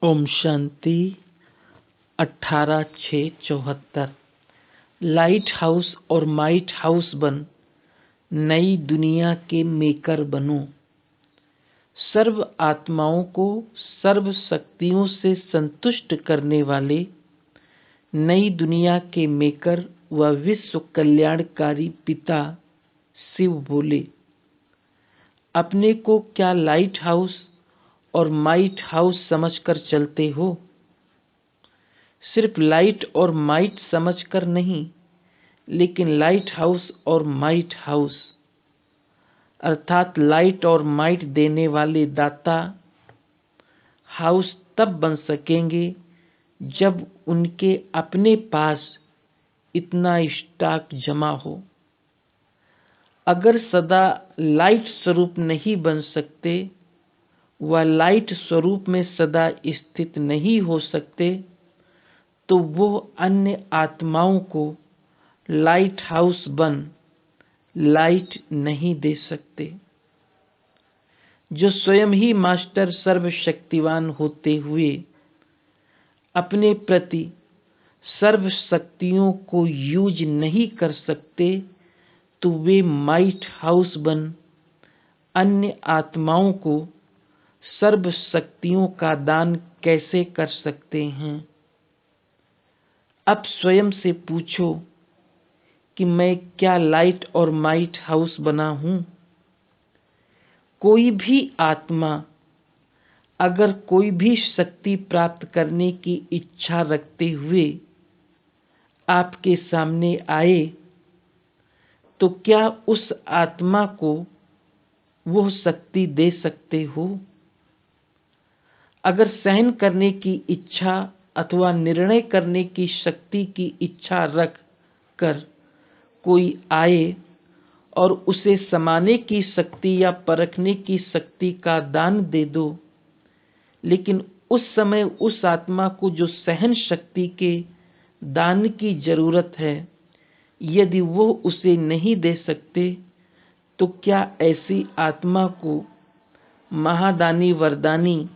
Om Shanti. 18/6/74। Light house और might house बन नई दुनिया के मेकर बनो। सर्व आत्माओं को सर्व शक्तियों से संतुष्ट करने वाले नई दुनिया के मेकर व विश्व कल्याणकारी पिता शिव बोले, अपने को क्या लाइट हाउस और माइट हाउस समझकर चलते हो? सिर्फ लाइट और माइट समझकर नहीं, लेकिन लाइट हाउस और माइट हाउस अर्थात लाइट और माइट देने वाले दाता हाउस तब बन सकेंगे जब उनके अपने पास इतना स्टॉक जमा हो। अगर सदा लाइट स्वरूप नहीं बन सकते व लाइट स्वरूप में सदा स्थित नहीं हो सकते, तो वो अन्य आत्माओं को लाइट हाउस बन लाइट नहीं दे सकते। जो स्वयं ही मास्टर सर्वशक्तिवान होते हुए अपने प्रति सर्व शक्तियों को यूज नहीं कर सकते, तो वे माइट हाउस बन अन्य आत्माओं को सर्व शक्तियों का दान कैसे कर सकते हैं? अब स्वयं से पूछो कि मैं क्या लाइट और माइट हाउस बना हूं? कोई भी आत्मा अगर कोई भी शक्ति प्राप्त करने की इच्छा रखते हुए आपके सामने आए, तो क्या उस आत्मा को वो शक्ति दे सकते हो? अगर सहन करने की इच्छा अथवा निर्णय करने की शक्ति की इच्छा रख कर कोई आए और उसे समाने की शक्ति या परखने की शक्ति का दान दे दो, लेकिन उस समय उस आत्मा को जो सहन शक्ति के दान की जरूरत है, यदि वो उसे नहीं दे सकते, तो क्या ऐसी आत्मा को महादानी वरदानी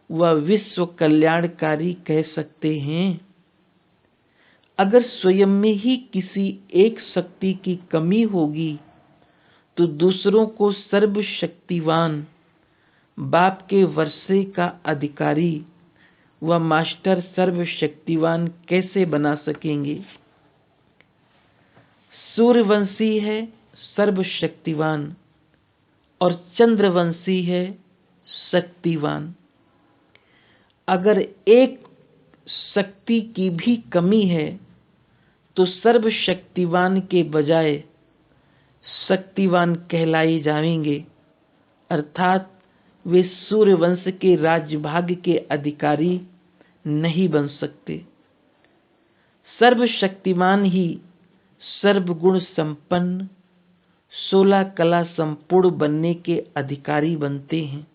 व विश्व कल्याणकारी कह सकते हैं? अगर स्वयं में ही किसी एक शक्ति की कमी होगी, तो दूसरों को सर्वशक्तिवान बाप के वर्षे का अधिकारी व मास्टर सर्वशक्तिवान कैसे बना सकेंगे? सूर्यवंशी है सर्वशक्तिवान और चंद्रवंशी है शक्तिवान। अगर एक शक्ति की भी कमी है, तो सर्वशक्तिवान के बजाय शक्तिवान कहलाए जाएंगे, अर्थात वे सूर्यवंश के राज्यभाग के अधिकारी नहीं बन सकते। सर्वशक्तिमान ही सर्वगुण संपन्न 16 कला संपूर्ण बनने के अधिकारी बनते हैं।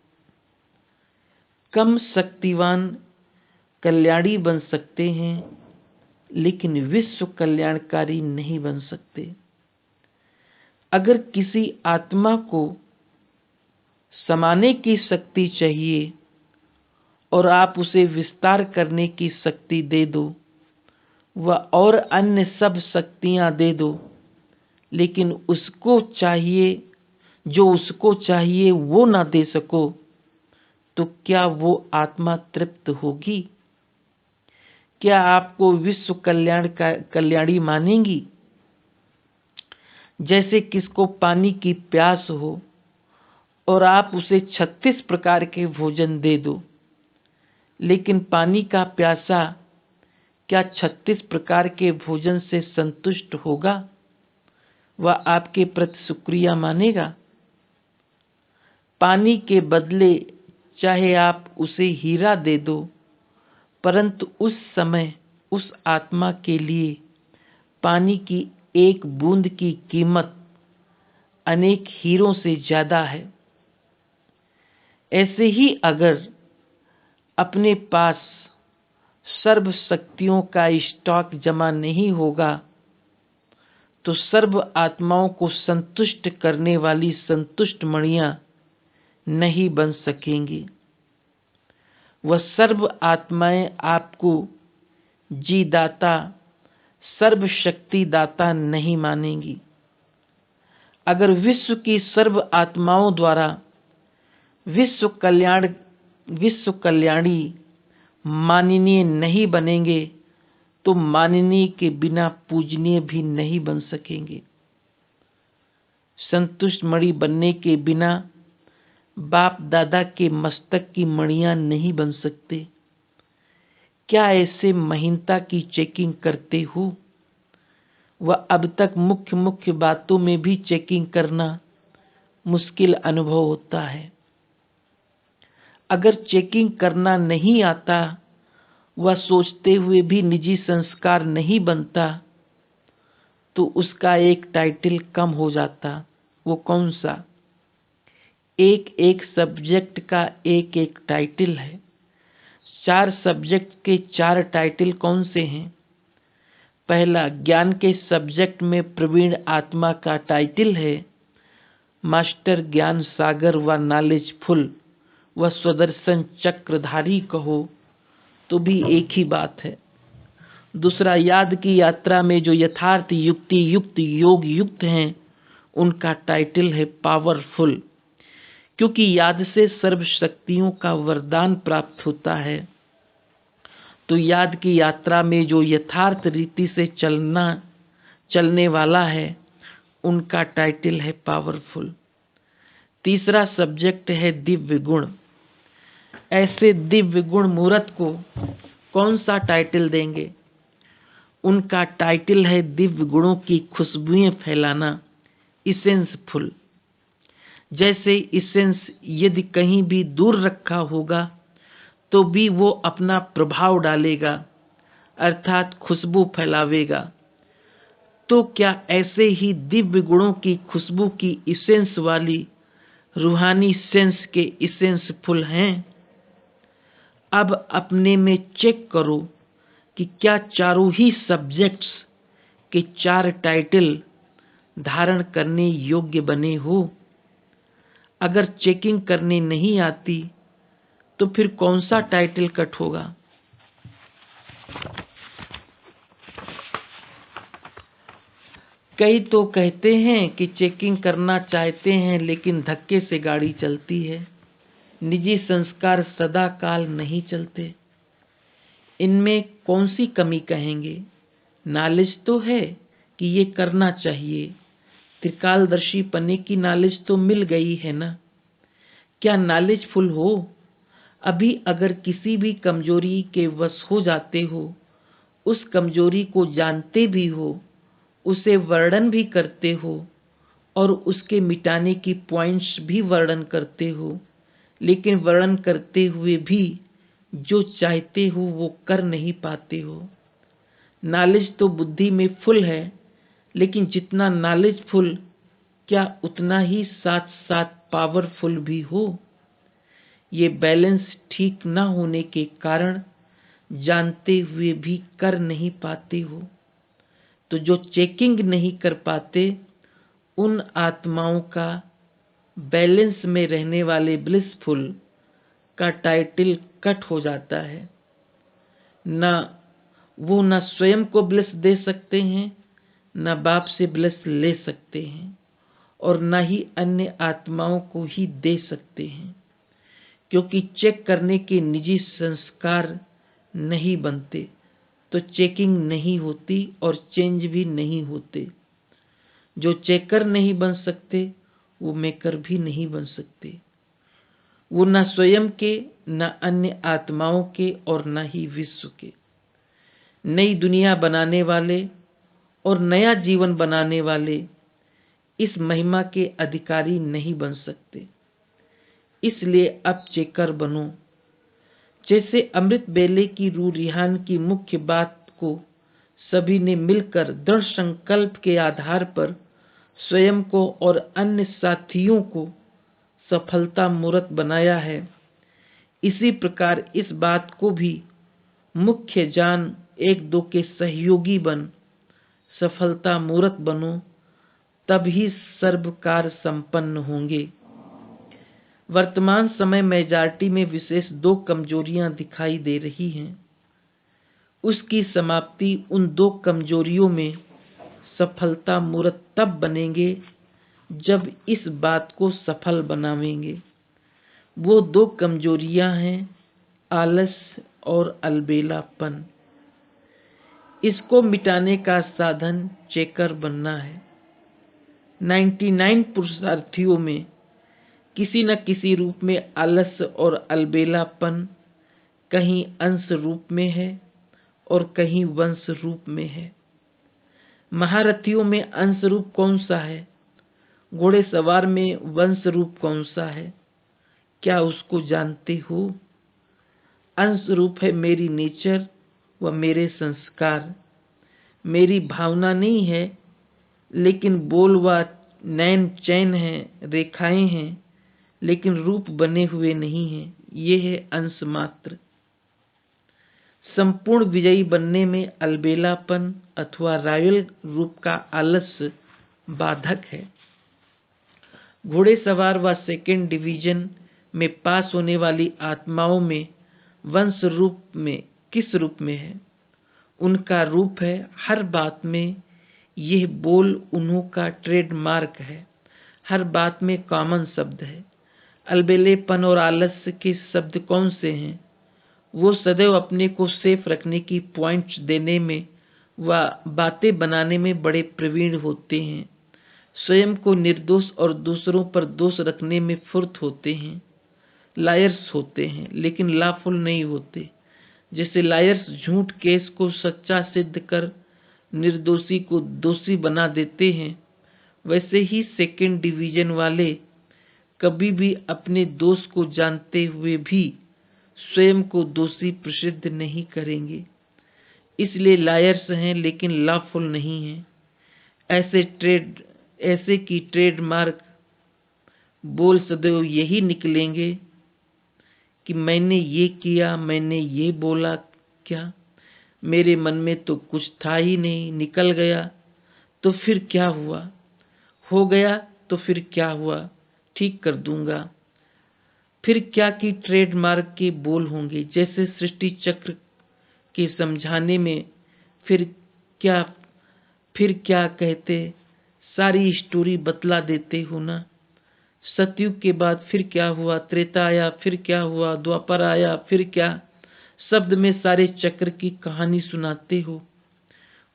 कम शक्तिवान कल्याणी बन सकते हैं, लेकिन विश्व कल्याणकारी नहीं बन सकते। अगर किसी आत्मा को समाने की शक्ति चाहिए और आप उसे विस्तार करने की शक्ति दे दो व और अन्य सब शक्तियां दे दो, लेकिन उसको चाहिए जो उसको चाहिए वो ना दे सको, तो क्या वो आत्मा तृप्त होगी? क्या आपको विश्व कल्याणी मानेंगी? जैसे किसको पानी की प्यास हो और आप उसे 36 प्रकार के भोजन दे दो, लेकिन पानी का प्यासा क्या 36 प्रकार के भोजन से संतुष्ट होगा? वह आपके प्रति शुक्रिया मानेगा? पानी के बदले चाहे आप उसे हीरा दे दो, परंतु उस समय उस आत्मा के लिए पानी की एक बूंद की कीमत अनेक हीरों से ज्यादा है। ऐसे ही अगर अपने पास सर्व शक्तियों का स्टॉक जमा नहीं होगा, तो सर्व आत्माओं को संतुष्ट करने वाली संतुष्ट मणियां नहीं बन सकेंगी। वह सर्व आत्माएं आपको जीदाता, सर्वशक्तिदाता नहीं मानेंगी। अगर विश्व की सर्व आत्माओं द्वारा विश्व कल्याणी माननीय नहीं बनेंगे तो माननीय के बिना पूजनीय भी नहीं बन सकेंगे। संतुष्ट मणि बनने के बिना बाप दादा के मस्तक की मणियां नहीं बन सकते। क्या ऐसे महीनता की चेकिंग करते हो? वह अब तक मुख्य बातों में भी चेकिंग करना मुश्किल अनुभव होता है। अगर चेकिंग करना नहीं आता, वह सोचते हुए भी निजी संस्कार नहीं बनता, तो उसका एक टाइटल कम हो जाता। वो कौन सा? एक सब्जेक्ट का एक टाइटल है। 4 सब्जेक्ट के 4 टाइटल कौन से हैं? पहला, ज्ञान के सब्जेक्ट में प्रवीण आत्मा का टाइटल है मास्टर ज्ञान सागर व नॉलेजफुल व स्वदर्शन चक्रधारी कहो तो भी एक ही बात है। दूसरा, याद की यात्रा में जो यथार्थ युक्ति युक्त योग युक्त हैं, उनका टाइटल है पावरफुल, क्योंकि याद से सर्व शक्तियों का वरदान प्राप्त होता है। तो याद की यात्रा में जो यथार्थ रीति से चलने वाला है, उनका टाइटल है पावरफुल। तीसरा सब्जेक्ट है दिव्य गुण। ऐसे दिव्य गुण मूर्त को कौन सा टाइटल देंगे? उनका टाइटल है दिव्य गुणों की खुशबुएं फैलाना, इसेंसफुल। जैसे इसेंस यदि कहीं भी दूर रखा होगा तो भी वो अपना प्रभाव डालेगा, अर्थात खुशबू फैलावेगा। तो क्या ऐसे ही दिव्य गुणों की खुशबू की इसेंस वाली रूहानी सेंस के इसेंसफुल हैं? अब अपने में चेक करो कि क्या चारों ही सब्जेक्ट्स के 4 टाइटल धारण करने योग्य बने हो। अगर चेकिंग करने नहीं आती तो फिर कौन सा टाइटल कट होगा? कई तो कहते हैं कि चेकिंग करना चाहते हैं लेकिन धक्के से गाड़ी चलती है। निजी संस्कार सदा काल नहीं चलते। इनमें कौन सी कमी कहेंगे? नॉलेज तो है कि ये करना चाहिए, त्रिकालदर्शी पने की नॉलेज तो मिल गई है ना। क्या नॉलेजफुल हो? अभी अगर किसी भी कमजोरी के वश हो जाते हो, उस कमजोरी को जानते भी हो, उसे वर्णन भी करते हो और उसके मिटाने की पॉइंट्स भी वर्णन करते हो, लेकिन वर्णन करते हुए भी जो चाहते हो वो कर नहीं पाते हो। नॉलेज तो बुद्धि में फुल है, लेकिन जितना नॉलेज फुल, क्या उतना ही साथ साथ पावरफुल भी हो? ये बैलेंस ठीक न होने के कारण जानते हुए भी कर नहीं पाते हो। तो जो चेकिंग नहीं कर पाते, उन आत्माओं का बैलेंस में रहने वाले ब्लिसफुल का टाइटल कट हो जाता है। वो न स्वयं को ब्लिस दे सकते हैं, न बाप से ब्लिस ले सकते हैं, और न ही अन्य आत्माओं को ही दे सकते हैं, क्योंकि चेक करने के निजी संस्कार नहीं बनते तो चेकिंग नहीं होती और चेंज भी नहीं होते। जो चेकर नहीं बन सकते वो मेकर भी नहीं बन सकते। वो न स्वयं के, न अन्य आत्माओं के और न ही विश्व के। नई दुनिया बनाने वाले और नया जीवन बनाने वाले इस महिमा के अधिकारी नहीं बन सकते। इसलिए अब चेकर बनो। जैसे अमृत बेले की रूह रिहान की मुख्य बात को सभी ने मिलकर दृढ़ संकल्प के आधार पर स्वयं को और अन्य साथियों को सफलता मूर्त बनाया है, इसी प्रकार इस बात को भी मुख्य जान एक दो के सहयोगी बन सफलता मूर्त बनो, तब ही सर्व कार्य संपन्न होंगे। वर्तमान समय मेजॉरिटी में विशेष 2 कमजोरियां दिखाई दे रही हैं। उसकी समाप्ति उन 2 कमजोरियों में सफलता मूर्त तब बनेंगे जब इस बात को सफल बनावेंगे। वो 2 कमजोरियां हैं आलस और अलबेलापन। इसको मिटाने का साधन चेकर बनना है। 99 पुरुषार्थियों में किसी न किसी रूप में आलस और अलबेलापन कहीं अंश रूप में है और कहीं वंश रूप में है। महारथियों में अंश रूप कौन सा है? घोड़ेसवार में वंश रूप कौन सा है? क्या उसको जानते हो? अंश रूप है मेरी नेचर व मेरे संस्कार। मेरी भावना नहीं है, लेकिन बोल व नैन चैन हैं, रेखाएं हैं, लेकिन रूप बने हुए नहीं हैं। ये है अंश मात्र। संपूर्ण विजयी बनने में अलबेलापन अथवा रॉयल रूप का आलस्य बाधक है। घोड़ेसवार व 2nd डिवीजन में पास होने वाली आत्माओं में वंश रूप में किस रूप में है? उनका रूप है हर बात में। यह बोल उन्हों का ट्रेडमार्क है। हर बात में कॉमन शब्द है। अलबेलेपन और आलस्य के शब्द कौन से हैं? वो सदैव अपने को सेफ रखने की पॉइंट्स देने में व बातें बनाने में बड़े प्रवीण होते हैं। स्वयं को निर्दोष और दूसरों पर दोष रखने में फुर्त होते हैं। लायर्स होते हैं, लेकिन लाफुल नहीं होते। जैसे लायर्स झूठ केस को सच्चा सिद्ध कर निर्दोषी को दोषी बना देते हैं, वैसे ही 2nd डिवीजन वाले कभी भी अपने दोष को जानते हुए भी स्वयं को दोषी प्रसिद्ध नहीं करेंगे। इसलिए लायर्स हैं, लेकिन लॉफुल नहीं हैं। ऐसे की ट्रेडमार्क बोल सदैव यही निकलेंगे कि मैंने ये किया, मैंने ये बोला, क्या मेरे मन में तो कुछ था ही नहीं, निकल गया तो फिर क्या हुआ, हो गया तो फिर क्या हुआ, ठीक कर दूंगा। फिर क्या की ट्रेडमार्क के बोल होंगे। जैसे सृष्टि चक्र के समझाने में फिर क्या कहते, सारी स्टोरी बतला देते हो ना। सतयुग के बाद फिर क्या हुआ, त्रेता आया फिर क्या हुआ, द्वापर आया फिर क्या, शब्द में सारे चक्र की कहानी सुनाते हो।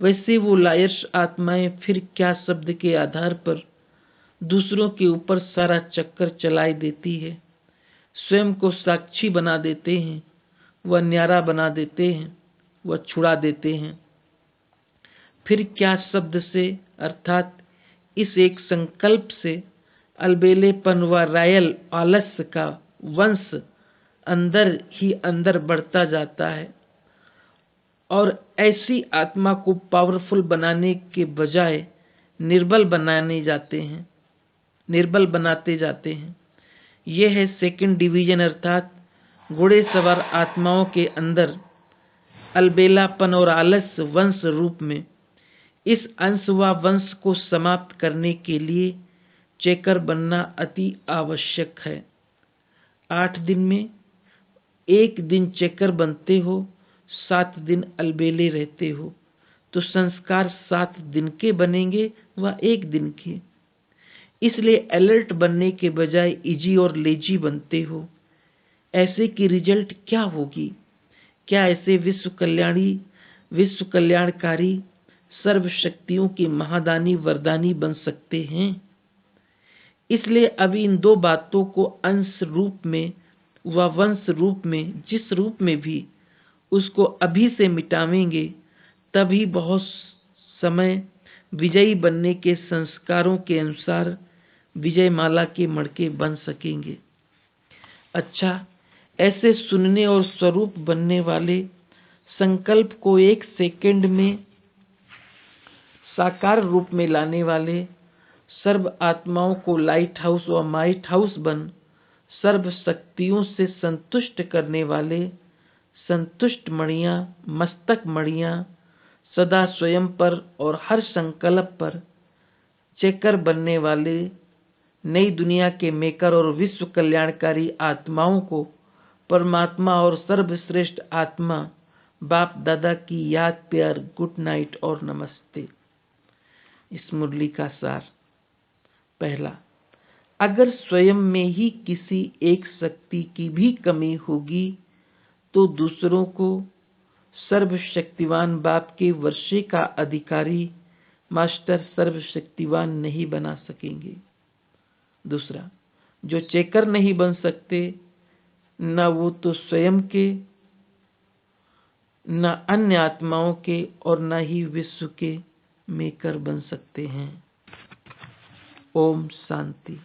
वैसे वो लायर्स आत्माएं फिर क्या शब्द के आधार पर दूसरों के ऊपर सारा चक्कर चलाई देती है। स्वयं को साक्षी बना देते हैं, वह न्यारा बना देते हैं, वह छुड़ा देते हैं। फिर क्या शब्द से अर्थात इस एक संकल्प से अलबेलेपन व रॉयल आलस्य का वंश अंदर ही अंदर बढ़ता जाता है और ऐसी आत्मा को पावरफुल बनाने के बजाय निर्बल बनाते जाते हैं। यह है 2nd डिवीजन अर्थात घोड़ेसवार आत्माओं के अंदर अलबेलापन और आलस्य वंश रूप में। इस अंश व वंश को समाप्त करने के लिए चेकर बनना अति आवश्यक है। 8 दिन में 1 दिन चेकर बनते हो, 7 दिन अलबेले रहते हो, तो संस्कार 7 दिन के बनेंगे व 1 दिन के। इसलिए अलर्ट बनने के बजाय इजी और लेजी बनते हो। ऐसे की रिजल्ट क्या होगी? क्या ऐसे विश्व कल्याणकारी सर्वशक्तियों के महादानी वरदानी बन सकते हैं? इसलिए अभी इन 2 बातों को अंश रूप में व वंश रूप में, जिस रूप में भी उसको अभी से मिटावेंगे, तभी बहुत समय विजयी बनने के संस्कारों के अनुसार विजय माला के मड़के बन सकेंगे। अच्छा, ऐसे सुनने और स्वरूप बनने वाले संकल्प को 1 सेकंड में साकार रूप में लाने वाले सर्व आत्माओं को लाइट हाउस व माइट हाउस बन सर्व शक्तियों से संतुष्ट करने वाले संतुष्ट मणियां, मस्तक मणियां सदा स्वयं पर और हर संकल्प पर चेकर बनने वाले नई दुनिया के मेकर और विश्व कल्याणकारी आत्माओं को परमात्मा और सर्वश्रेष्ठ आत्मा बाप दादा की याद, प्यार, गुड नाइट और नमस्ते। इस मुरली का सार। पहला, अगर स्वयं में ही किसी एक शक्ति की भी कमी होगी तो दूसरों को सर्वशक्तिवान बाप के वर्षे का अधिकारी मास्टर सर्वशक्तिवान नहीं बना सकेंगे। दूसरा, जो चेकर नहीं बन सकते, न वो तो स्वयं के, न अन्य आत्माओं के और न ही विश्व के मेकर बन सकते हैं। ओम शांति।